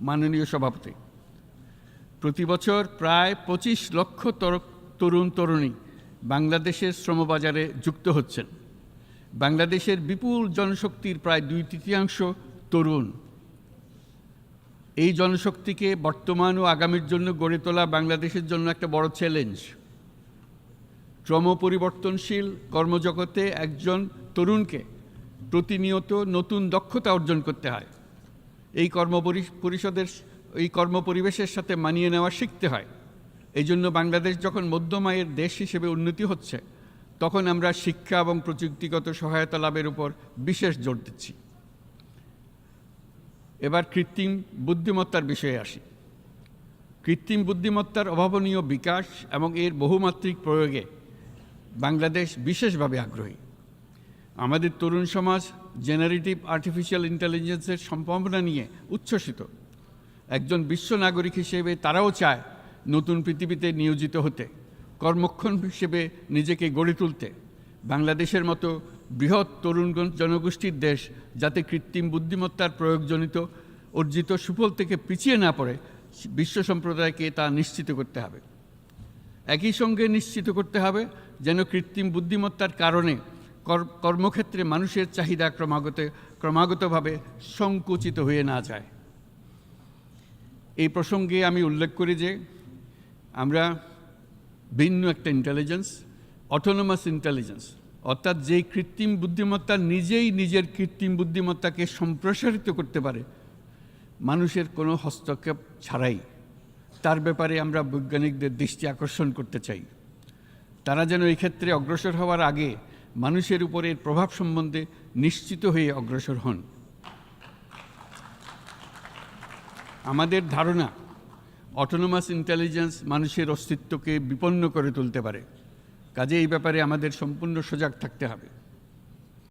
মাননীয় সভাপতি, প্রতি বছর প্রায় 25 লক্ষ তরুণ তরুণী বাংলাদেশের শ্রমবাজারে যুক্ত হচ্ছেন। বাংলাদেশের বিপুল জনশক্তির প্রায় 2/3 তরুণ। এই জনশক্তিকে বর্তমান ও আগামীর জন্য গড়ে তোলা বাংলাদেশের জন্য একটা বড় চ্যালেঞ্জ। ক্রমপরিবর্তনশীল কর্মজগতে একজন তরুণকে প্রতিনিয়ত নতুন দক্ষতা অর্জন করতে হয়। এই কর্মপরিবেশের সাথে মানিয়ে নেওয়া শিখতে হয়। এই জন্য বাংলাদেশ যখন মধ্যম আয়ের দেশ হিসেবে উন্নতি হচ্ছে, তখন আমরা শিক্ষা এবং প্রযুক্তিগত সহায়তা লাভের উপর বিশেষ জোর দিচ্ছি। এবার কৃত্রিম বুদ্ধিমত্তার বিষয়ে আসি। কৃত্রিম বুদ্ধিমত্তার অভাবনীয় বিকাশ এবং এর বহুমাত্রিক প্রয়োগে বাংলাদেশ বিশেষভাবে আগ্রহী। আমাদের তরুণ সমাজ জেনারেটিভ আর্টিফিশিয়াল ইন্টেলিজেন্সের সম্ভাবনা নিয়ে উচ্ছ্বসিত। একজন বিশ্ব নাগরিক হিসেবে তারাও চায় নতুন পৃথিবীতে নিয়োজিত হতে, কর্মক্ষম হিসেবে নিজেকে গড়ে তুলতে। বাংলাদেশের মতো বৃহৎ তরুণ জনগোষ্ঠীর দেশ যাতে কৃত্রিম বুদ্ধিমত্তার প্রয়োগজনিত অর্জিত সুফল থেকে পিছিয়ে না পড়ে, বিশ্ব সম্প্রদায়কে তা নিশ্চিত করতে হবে। একই সঙ্গে নিশ্চিত করতে হবে যেন কৃত্রিম বুদ্ধিমত্তার কারণে কর্মক্ষেত্রে মানুষের চাহিদা ক্রমাগতভাবে সংকুচিত হয়ে না যায়। এই প্রসঙ্গে আমি উল্লেখ করি যে আমরা ভিন্ন একটা ইন্টেলিজেন্স, অটোনোমাস ইন্টেলিজেন্স, অর্থাৎ যেই কৃত্রিম বুদ্ধিমত্তা নিজেই নিজের কৃত্রিম বুদ্ধিমত্তাকে সম্প্রসারিত করতে পারে মানুষের কোনো হস্তক্ষেপ ছাড়াই, তার ব্যাপারে আমরা বৈজ্ঞানিকদের দৃষ্টি আকর্ষণ করতে চাই। তারা যেন এই ক্ষেত্রে অগ্রসর হওয়ার আগে মানুষের উপর এর প্রভাব সম্বন্ধে নিশ্চিত হয়ে অগ্রসর হন। আমাদের ধারণা অটোনোমাস ইন্টেলিজেন্স মানুষের অস্তিত্বকে বিপন্ন করে তুলতে পারে। কাজে এই ব্যাপারে আমাদের সম্পূর্ণ সজাগ থাকতে হবে।